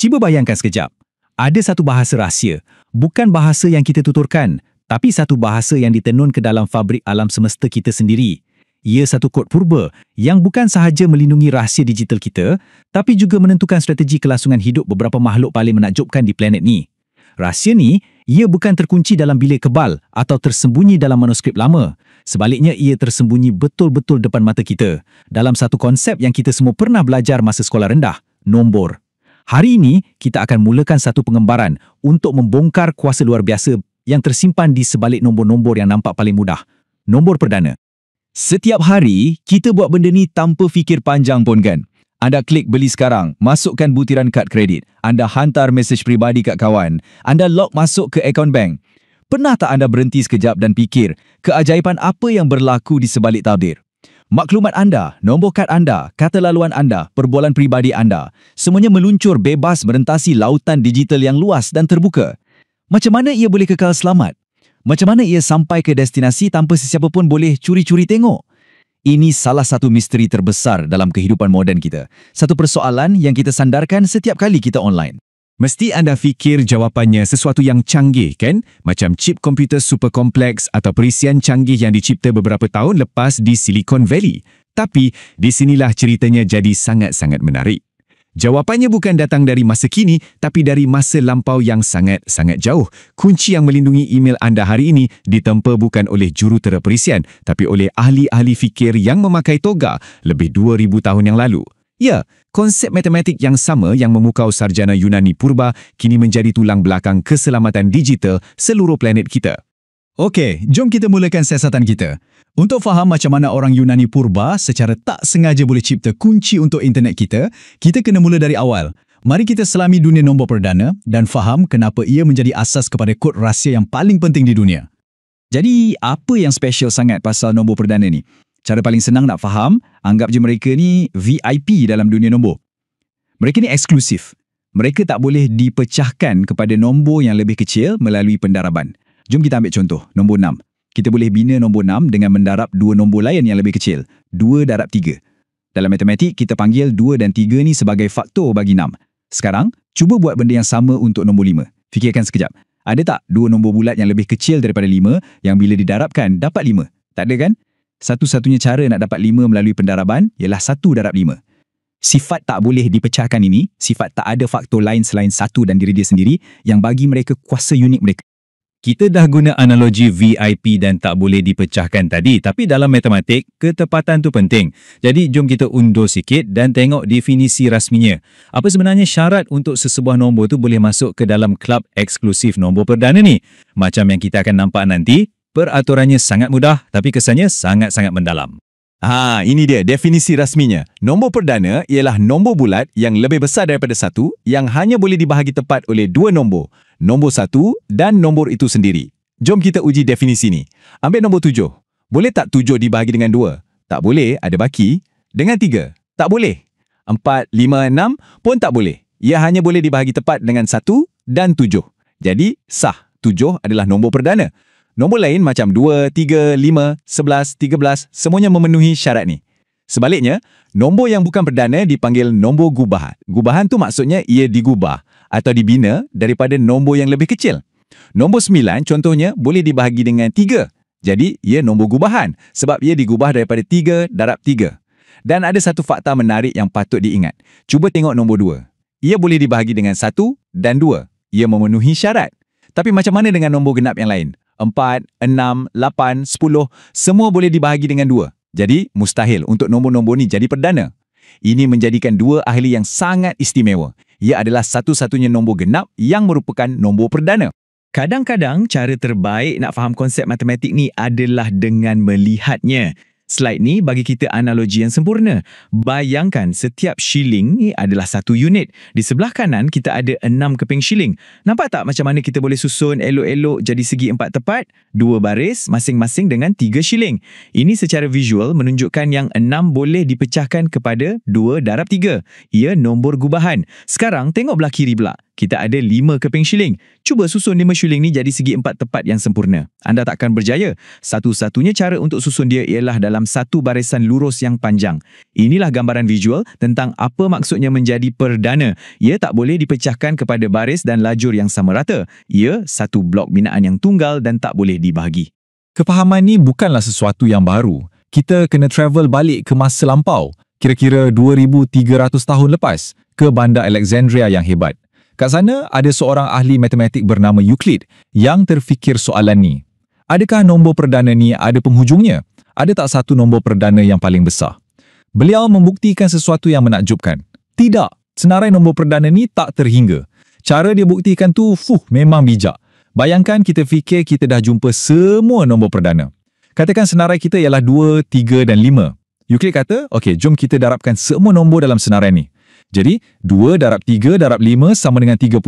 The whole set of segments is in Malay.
Cuba bayangkan sekejap. Ada satu bahasa rahsia, bukan bahasa yang kita tuturkan, tapi satu bahasa yang ditenun ke dalam fabrik alam semesta kita sendiri. Ia satu kod purba yang bukan sahaja melindungi rahsia digital kita, tapi juga menentukan strategi kelangsungan hidup beberapa makhluk paling menakjubkan di planet ni. Rahsia ni, ia bukan terkunci dalam bilik kebal atau tersembunyi dalam manuskrip lama. Sebaliknya, ia tersembunyi betul-betul depan mata kita dalam satu konsep yang kita semua pernah belajar masa sekolah rendah, nombor. Hari ini, kita akan mulakan satu pengembaraan untuk membongkar kuasa luar biasa yang tersimpan di sebalik nombor-nombor yang nampak paling mudah. Nombor perdana. Setiap hari, kita buat benda ni tanpa fikir panjang pun kan? Anda klik beli sekarang, masukkan butiran kad kredit, anda hantar mesej peribadi kat kawan, anda log masuk ke akaun bank. Pernah tak anda berhenti sekejap dan fikir keajaiban apa yang berlaku di sebalik tabir? Maklumat anda, nombor kad anda, kata laluan anda, perbualan peribadi anda, semuanya meluncur bebas merentasi lautan digital yang luas dan terbuka. Macam mana ia boleh kekal selamat? Macam mana ia sampai ke destinasi tanpa sesiapa pun boleh curi-curi tengok? Ini salah satu misteri terbesar dalam kehidupan moden kita. Satu persoalan yang kita sandarkan setiap kali kita online. Mesti anda fikir jawapannya sesuatu yang canggih, kan? Macam chip komputer super kompleks atau perisian canggih yang dicipta beberapa tahun lepas di Silicon Valley. Tapi, di sinilah ceritanya jadi sangat-sangat menarik. Jawapannya bukan datang dari masa kini, tapi dari masa lampau yang sangat-sangat jauh. Kunci yang melindungi email anda hari ini ditempa bukan oleh jurutera perisian, tapi oleh ahli-ahli fikir yang memakai toga lebih 2000 tahun yang lalu. Ya, konsep matematik yang sama yang memukau sarjana Yunani purba kini menjadi tulang belakang keselamatan digital seluruh planet kita. Okey, jom kita mulakan siasatan kita. Untuk faham macam mana orang Yunani purba secara tak sengaja boleh cipta kunci untuk internet kita, kita kena mula dari awal. Mari kita selami dunia nombor perdana dan faham kenapa ia menjadi asas kepada kod rahsia yang paling penting di dunia. Jadi, apa yang special sangat pasal nombor perdana ni? Cara paling senang nak faham, anggap je mereka ni VIP dalam dunia nombor. Mereka ni eksklusif. Mereka tak boleh dipecahkan kepada nombor yang lebih kecil melalui pendaraban. Jom kita ambil contoh, nombor 6. Kita boleh bina nombor 6 dengan mendarab dua nombor lain yang lebih kecil, 2 darab 3. Dalam matematik, kita panggil 2 dan 3 ni sebagai faktor bagi 6. Sekarang, cuba buat benda yang sama untuk nombor 5. Fikirkan sekejap. Ada tak dua nombor bulat yang lebih kecil daripada 5 yang bila didarabkan dapat 5? Tak ada kan? Satu-satunya cara nak dapat 5 melalui pendaraban ialah 1 darab 5. Sifat tak boleh dipecahkan ini, sifat tak ada faktor lain selain 1 dan diri dia sendiri yang bagi mereka kuasa unik mereka. Kita dah guna analogi VIP dan tak boleh dipecahkan tadi, tapi dalam matematik, ketepatan tu penting. Jadi, jom kita undur sikit dan tengok definisi rasminya. Apa sebenarnya syarat untuk sesebuah nombor tu boleh masuk ke dalam klub eksklusif nombor perdana ni? Macam yang kita akan nampak nanti, peraturannya sangat mudah tapi kesannya sangat-sangat mendalam. Ini dia definisi rasminya. Nombor perdana ialah nombor bulat yang lebih besar daripada 1 yang hanya boleh dibahagi tepat oleh dua nombor. Nombor 1 dan nombor itu sendiri. Jom kita uji definisi ni. Ambil nombor 7. Boleh tak 7 dibahagi dengan 2? Tak boleh, ada baki. Dengan 3? Tak boleh. 4, 5, 6 pun tak boleh. Ia hanya boleh dibahagi tepat dengan 1 dan 7. Jadi, sah. 7 adalah nombor perdana. Nombor lain macam 2, 3, 5, 11, 13 semuanya memenuhi syarat ni. Sebaliknya, nombor yang bukan perdana dipanggil nombor gubahan. Gubahan tu maksudnya ia digubah atau dibina daripada nombor yang lebih kecil. Nombor 9 contohnya boleh dibahagi dengan 3. Jadi, ia nombor gubahan sebab ia digubah daripada 3 darab 3. Dan ada satu fakta menarik yang patut diingat. Cuba tengok nombor 2. Ia boleh dibahagi dengan 1 dan 2. Ia memenuhi syarat. Tapi macam mana dengan nombor genap yang lain? 4, 6, 8, 10, semua boleh dibahagi dengan 2. Jadi, mustahil untuk nombor-nombor ni jadi perdana. Ini menjadikan dua ahli yang sangat istimewa. Ia adalah satu-satunya nombor genap yang merupakan nombor perdana. Kadang-kadang, cara terbaik nak faham konsep matematik ni adalah dengan melihatnya. Slide ni bagi kita analogi yang sempurna. Bayangkan setiap shilling ni adalah satu unit. Di sebelah kanan kita ada 6 keping shilling. Nampak tak macam mana kita boleh susun elok-elok jadi segi 4 tepat? 2 baris masing-masing dengan 3 shilling. Ini secara visual menunjukkan yang 6 boleh dipecahkan kepada 2 darab 3. Ia nombor gubahan. Sekarang tengok belah kiri pula. kita ada 5 keping shilling. Cuba susun 5 shilling ni jadi segi 4 tepat yang sempurna. Anda takkan berjaya. Satu-satunya cara untuk susun dia ialah dalam satu barisan lurus yang panjang. Inilah gambaran visual tentang apa maksudnya menjadi perdana. Ia tak boleh dipecahkan kepada baris dan lajur yang sama rata. Ia satu blok binaan yang tunggal dan tak boleh dibahagi. Kefahaman ni bukanlah sesuatu yang baru. Kita kena travel balik ke masa lampau, kira-kira 2,300 tahun lepas, ke bandar Alexandria yang hebat. Kat sana, ada seorang ahli matematik bernama Euclid yang terfikir soalan ni. Adakah nombor perdana ni ada penghujungnya? Ada tak satu nombor perdana yang paling besar? Beliau membuktikan sesuatu yang menakjubkan. Tidak, senarai nombor perdana ni tak terhingga. Cara dia buktikan tu, memang bijak. Bayangkan kita fikir kita dah jumpa semua nombor perdana. Katakan senarai kita ialah 2, 3 dan 5. Euclid kata, okey, jom kita darabkan semua nombor dalam senarai ni. Jadi, 2 darab 3 darab 5 sama dengan 30.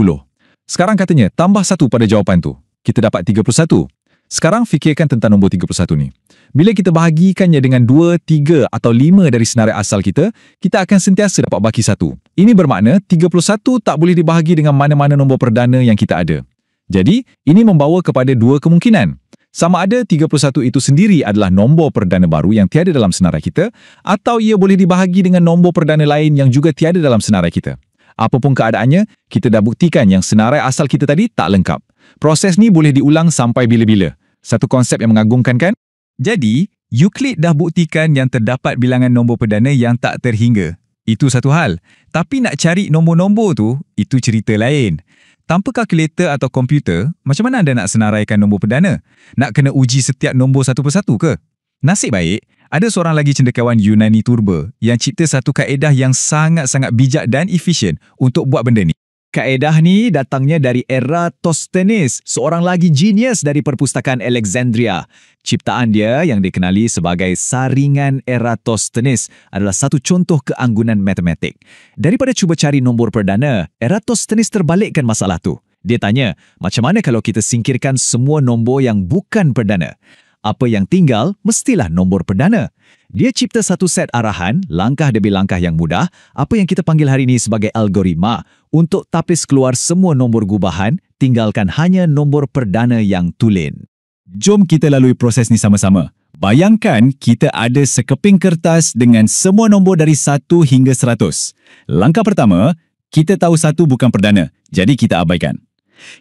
Sekarang katanya, tambah 1 pada jawapan tu. Kita dapat 31. Sekarang fikirkan tentang nombor 31 ni. Bila kita bahagikannya dengan 2, 3 atau 5 dari senarai asal kita akan sentiasa dapat baki 1. Ini bermakna 31 tak boleh dibahagi dengan mana-mana nombor perdana yang kita ada. Jadi, ini membawa kepada 2 kemungkinan. Sama ada 31 itu sendiri adalah nombor perdana baru yang tiada dalam senarai kita, atau ia boleh dibahagi dengan nombor perdana lain yang juga tiada dalam senarai kita. Apapun keadaannya, kita dah buktikan yang senarai asal kita tadi tak lengkap. Proses ni boleh diulang sampai bila-bila. Satu konsep yang mengagumkan kan? Jadi, Euclid dah buktikan yang terdapat bilangan nombor perdana yang tak terhingga. Itu satu hal. Tapi nak cari nombor-nombor tu, itu cerita lain. Tanpa kalkulator atau komputer, macam mana anda nak senaraikan nombor perdana? Nak kena uji setiap nombor satu persatu ke? Nasib baik, ada seorang lagi cendekiawan Yunani Purba yang cipta satu kaedah yang sangat-sangat bijak dan efisien untuk buat benda ni. Kaedah ni datangnya dari Eratosthenes, seorang lagi genius dari perpustakaan Alexandria. Ciptaan dia yang dikenali sebagai saringan Eratosthenes adalah satu contoh keanggunan matematik. Daripada cuba cari nombor perdana, Eratosthenes terbalikkan masalah tu. Dia tanya, macam mana kalau kita singkirkan semua nombor yang bukan perdana? Apa yang tinggal mestilah nombor perdana. Dia cipta satu set arahan, langkah demi langkah yang mudah, apa yang kita panggil hari ini sebagai algoritma, untuk tapis keluar semua nombor gubahan, tinggalkan hanya nombor perdana yang tulen. Jom kita lalui proses ni sama-sama. Bayangkan kita ada sekeping kertas dengan semua nombor dari 1 hingga 100. Langkah pertama, kita tahu 1 bukan perdana, jadi kita abaikan.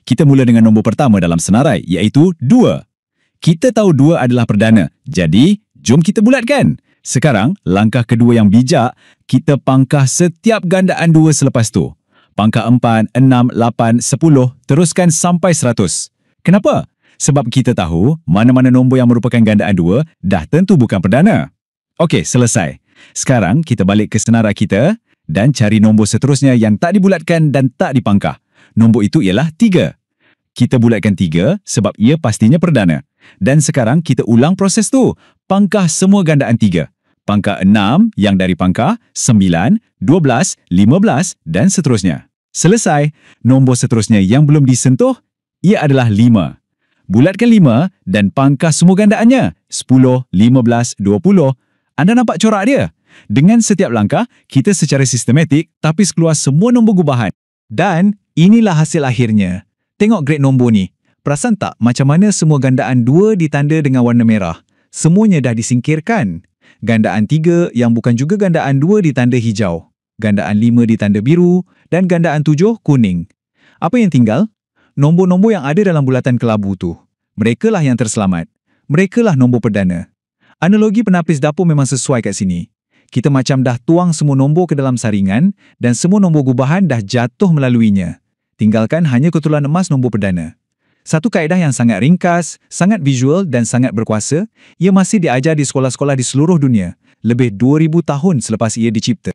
Kita mula dengan nombor pertama dalam senarai, iaitu 2. Kita tahu 2 adalah perdana, jadi jom kita bulatkan. Sekarang, langkah kedua yang bijak, kita pangkah setiap gandaan 2 selepas tu. Pangkah 4, 6, 8, 10, teruskan sampai 100. Kenapa? Sebab kita tahu mana-mana nombor yang merupakan gandaan 2 dah tentu bukan perdana. Okey, selesai. Sekarang kita balik ke senarai kita dan cari nombor seterusnya yang tak dibulatkan dan tak dipangkah. Nombor itu ialah 3. Kita bulatkan 3 sebab ia pastinya perdana. Dan sekarang kita ulang proses tu. Pangkah semua gandaan 3. Pangkah 6 yang dari pangkah, 9, 12, 15 dan seterusnya. Selesai. Nombor seterusnya yang belum disentuh, ia adalah 5. Bulatkan 5 dan pangkah semua gandaannya. 10, 15, 20. Anda nampak corak dia? Dengan setiap langkah, kita secara sistematik tapis keluar semua nombor gubahan. Dan inilah hasil akhirnya. Tengok grade nombor ni. Perasan tak macam mana semua gandaan 2 ditanda dengan warna merah? Semuanya dah disingkirkan. Gandaan 3 yang bukan juga gandaan 2 ditanda hijau. Gandaan 5 ditanda biru dan gandaan 7 kuning. Apa yang tinggal? Nombor-nombor yang ada dalam bulatan kelabu tu. Merekalah yang terselamat. Merekalah nombor perdana. Analogi penapis dapur memang sesuai kat sini. Kita macam dah tuang semua nombor ke dalam saringan dan semua nombor gubahan dah jatuh melaluinya. Tinggalkan hanya ketulan emas nombor perdana. Satu kaedah yang sangat ringkas, sangat visual dan sangat berkuasa, ia masih diajar di sekolah-sekolah di seluruh dunia, lebih 2,000 tahun selepas ia dicipta.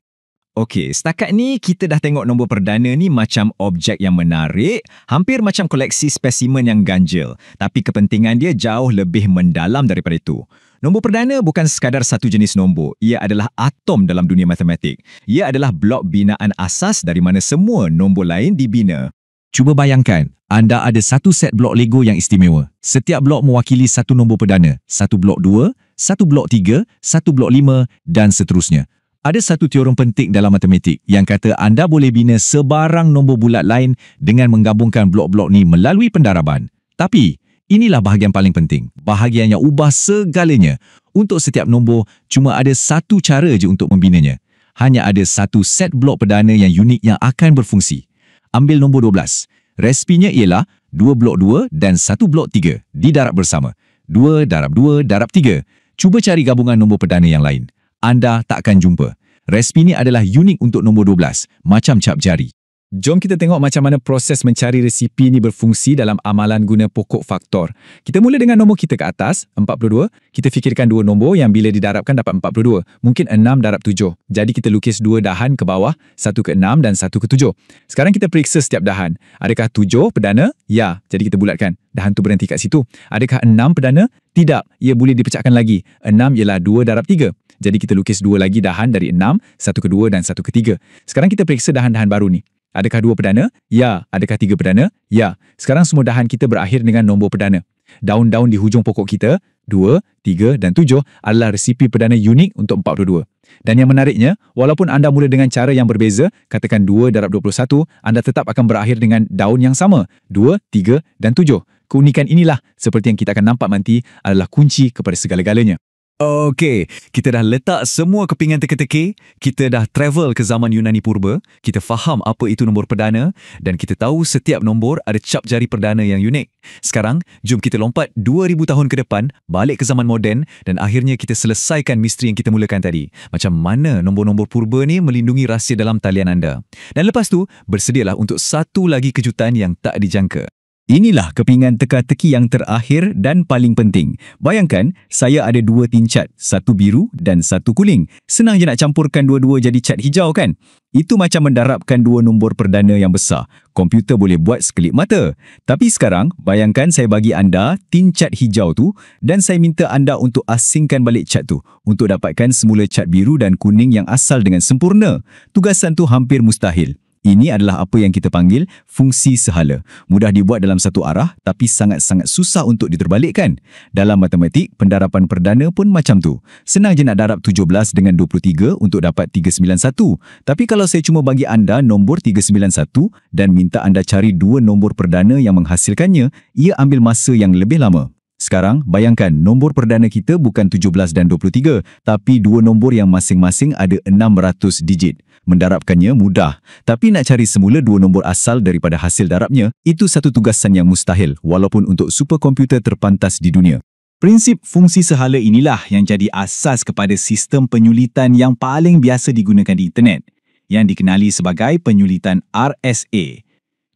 Okey, setakat ni kita dah tengok nombor perdana ni macam objek yang menarik, hampir macam koleksi spesimen yang ganjil, tapi kepentingan dia jauh lebih mendalam daripada itu. Nombor perdana bukan sekadar satu jenis nombor, ia adalah atom dalam dunia matematik. Ia adalah blok binaan asas dari mana semua nombor lain dibina. Cuba bayangkan, anda ada satu set blok Lego yang istimewa. Setiap blok mewakili satu nombor perdana. Satu blok 2, satu blok 3, satu blok 5 dan seterusnya. Ada satu teorem penting dalam matematik yang kata anda boleh bina sebarang nombor bulat lain dengan menggabungkan blok-blok ni melalui pendaraban. Tapi, inilah bahagian paling penting. Bahagian yang ubah segalanya. Untuk setiap nombor, cuma ada satu cara je untuk membinanya. Hanya ada satu set blok perdana yang unik yang akan berfungsi. Ambil nombor 12. Resipinya ialah 2 blok 2 dan 1 blok 3 didarab bersama. 2 darab 2 darab 3. Cuba cari gabungan nombor perdana yang lain. Anda tak akan jumpa. Resipi ini adalah unik untuk nombor 12, macam cap jari. Jom kita tengok macam mana proses mencari resipi ni berfungsi dalam amalan guna pokok faktor. Kita mula dengan nombor kita ke atas, 42. Kita fikirkan dua nombor yang bila didarabkan dapat 42. Mungkin 6 darab 7. Jadi kita lukis dua dahan ke bawah, satu ke 6 dan satu ke 7. Sekarang kita periksa setiap dahan. Adakah 7 perdana? Ya. Jadi kita bulatkan. Dahan tu berhenti kat situ. Adakah 6 perdana? Tidak. Ia boleh dipecahkan lagi. 6 ialah 2 darab 3. Jadi kita lukis dua lagi dahan dari 6, satu ke 2 dan satu ke 3. Sekarang kita periksa dahan-dahan baru ni. Adakah 2 perdana? Ya. Adakah 3 perdana? Ya. Sekarang semua dahan kita berakhir dengan nombor perdana. Daun-daun di hujung pokok kita, 2, 3 dan 7 adalah resipi perdana unik untuk 42. Dan yang menariknya, walaupun anda mula dengan cara yang berbeza, katakan 2 darab 21, anda tetap akan berakhir dengan daun yang sama, 2, 3 dan 7. Keunikan inilah, seperti yang kita akan nampak nanti, adalah kunci kepada segala-galanya. Okey, kita dah letak semua kepingan teka-teki, kita dah travel ke zaman Yunani Purba, kita faham apa itu nombor perdana dan kita tahu setiap nombor ada cap jari perdana yang unik. Sekarang, jom kita lompat 2000 tahun ke depan, balik ke zaman moden dan akhirnya kita selesaikan misteri yang kita mulakan tadi. Macam mana nombor-nombor purba ni melindungi rahsia dalam talian anda. Dan lepas tu, bersedialah untuk satu lagi kejutan yang tak dijangka. Inilah kepingan teka-teki yang terakhir dan paling penting. Bayangkan, saya ada 2 tin cat, satu biru dan satu kuning. Senang je nak campurkan dua-dua jadi cat hijau kan? Itu macam mendarabkan 2 nombor perdana yang besar. Komputer boleh buat sekelip mata. Tapi sekarang, bayangkan saya bagi anda tin cat hijau tu dan saya minta anda untuk asingkan balik cat tu untuk dapatkan semula cat biru dan kuning yang asal dengan sempurna. Tugasan tu hampir mustahil. Ini adalah apa yang kita panggil fungsi sehala. Mudah dibuat dalam satu arah tapi sangat-sangat susah untuk diterbalikkan. Dalam matematik, pendaraban perdana pun macam tu. Senang je nak darab 17 dengan 23 untuk dapat 391. Tapi kalau saya cuma bagi anda nombor 391 dan minta anda cari 2 nombor perdana yang menghasilkannya, ia ambil masa yang lebih lama. Sekarang, bayangkan nombor perdana kita bukan 17 dan 23, tapi 2 nombor yang masing-masing ada 600 digit. Mendarabkannya mudah, tapi nak cari semula 2 nombor asal daripada hasil darabnya, itu satu tugasan yang mustahil, walaupun untuk superkomputer terpantas di dunia. Prinsip fungsi sehala inilah yang jadi asas kepada sistem penyulitan yang paling biasa digunakan di internet, yang dikenali sebagai penyulitan RSA.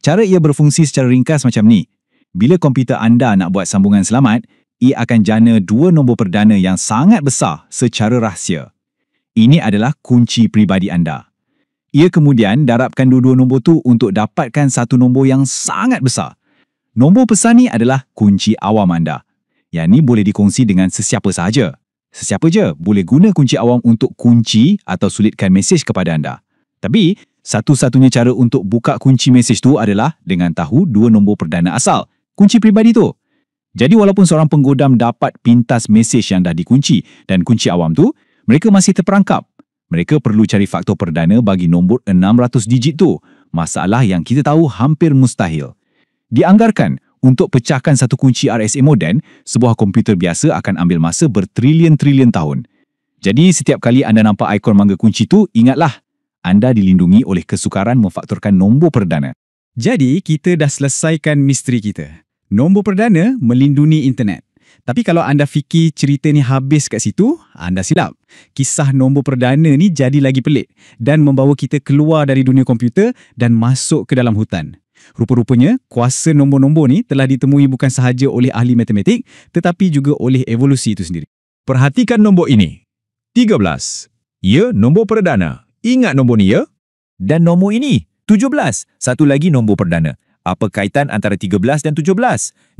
Cara ia berfungsi secara ringkas macam ni. Bila komputer anda nak buat sambungan selamat, ia akan jana 2 nombor perdana yang sangat besar secara rahsia. Ini adalah kunci peribadi anda. Ia kemudian darabkan dua-dua nombor tu untuk dapatkan satu nombor yang sangat besar. Nombor besar ni adalah kunci awam anda. Yang ni boleh dikongsi dengan sesiapa sahaja. Sesiapa je boleh guna kunci awam untuk kunci atau sulitkan mesej kepada anda. Tapi, satu-satunya cara untuk buka kunci mesej tu adalah dengan tahu 2 nombor perdana asal. Kunci peribadi tu. Jadi walaupun seorang penggodam dapat pintas mesej yang dah dikunci dan kunci awam tu, mereka masih terperangkap. Mereka perlu cari faktor perdana bagi nombor 600 digit tu. Masalah yang kita tahu hampir mustahil. Dianggarkan, untuk pecahkan satu kunci RSA moden, sebuah komputer biasa akan ambil masa bertrilion-trilion tahun. Jadi setiap kali anda nampak ikon mangga kunci tu, ingatlah, anda dilindungi oleh kesukaran memfaktorkan nombor perdana. Jadi, kita dah selesaikan misteri kita. Nombor perdana melindungi internet. Tapi kalau anda fikir cerita ni habis kat situ, anda silap. Kisah nombor perdana ni jadi lagi pelik dan membawa kita keluar dari dunia komputer dan masuk ke dalam hutan. Rupa-rupanya, kuasa nombor-nombor ni telah ditemui bukan sahaja oleh ahli matematik tetapi juga oleh evolusi itu sendiri. Perhatikan nombor ini. 13. Ya, nombor perdana. Ingat nombor ni ya? Dan nombor ini, 17. Satu lagi nombor perdana. Apa kaitan antara 13 dan 17?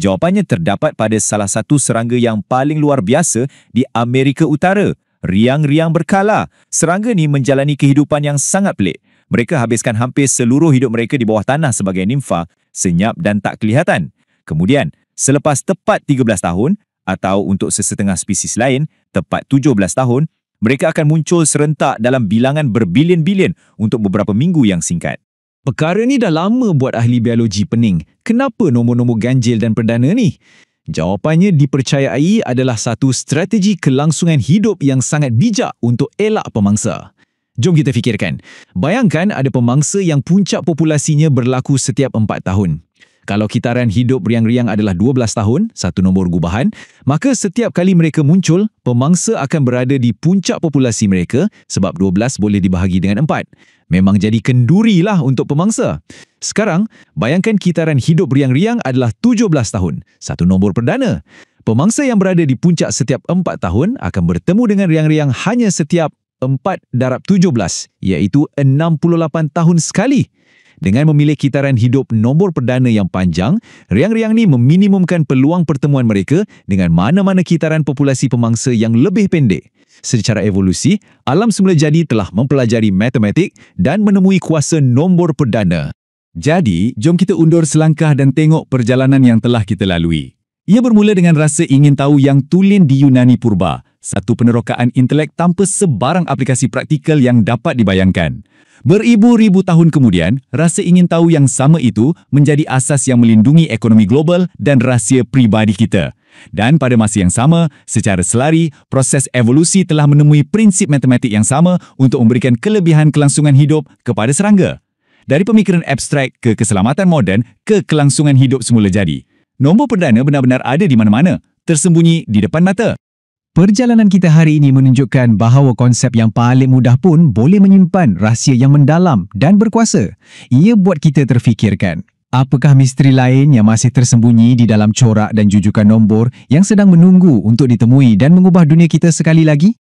Jawapannya terdapat pada salah satu serangga yang paling luar biasa di Amerika Utara. Riang-riang berkala. Serangga ni menjalani kehidupan yang sangat pelik. Mereka habiskan hampir seluruh hidup mereka di bawah tanah sebagai nimfa, senyap dan tak kelihatan. Kemudian, selepas tepat 13 tahun, atau untuk sesetengah spesies lain, tepat 17 tahun, Mereka akan muncul serentak dalam bilangan berbilion-bilion untuk beberapa minggu yang singkat. Perkara ni dah lama buat ahli biologi pening. Kenapa nombor-nombor ganjil dan perdana ni? Jawapannya dipercayai adalah satu strategi kelangsungan hidup yang sangat bijak untuk elak pemangsa. Jom kita fikirkan. Bayangkan ada pemangsa yang puncak populasinya berlaku setiap 4 tahun. Kalau kitaran hidup riang-riang adalah 12 tahun, satu nombor gubahan, maka setiap kali mereka muncul, pemangsa akan berada di puncak populasi mereka sebab 12 boleh dibahagi dengan 4. Memang jadi kendurilah untuk pemangsa. Sekarang, bayangkan kitaran hidup riang-riang adalah 17 tahun, satu nombor perdana. Pemangsa yang berada di puncak setiap 4 tahun akan bertemu dengan riang-riang hanya setiap 4/17, iaitu 68 tahun sekali. Dengan memilih kitaran hidup nombor perdana yang panjang, riang-riang ni meminimumkan peluang pertemuan mereka dengan mana-mana kitaran populasi pemangsa yang lebih pendek. Secara evolusi, alam semula jadi telah mempelajari matematik dan menemui kuasa nombor perdana. Jadi, jom kita undur selangkah dan tengok perjalanan yang telah kita lalui. Ia bermula dengan rasa ingin tahu yang tulen di Yunani Purba, satu penerokaan intelek tanpa sebarang aplikasi praktikal yang dapat dibayangkan. Beribu-ribu tahun kemudian, rasa ingin tahu yang sama itu menjadi asas yang melindungi ekonomi global dan rahsia pribadi kita. Dan pada masa yang sama, secara selari, proses evolusi telah menemui prinsip matematik yang sama untuk memberikan kelebihan kelangsungan hidup kepada serangga. Dari pemikiran abstrak ke keselamatan moden ke kelangsungan hidup semula jadi. Nombor perdana benar-benar ada di mana-mana, tersembunyi di depan mata. Perjalanan kita hari ini menunjukkan bahawa konsep yang paling mudah pun boleh menyimpan rahsia yang mendalam dan berkuasa. Ia buat kita terfikirkan, apakah misteri lain yang masih tersembunyi di dalam corak dan jujukan nombor yang sedang menunggu untuk ditemui dan mengubah dunia kita sekali lagi?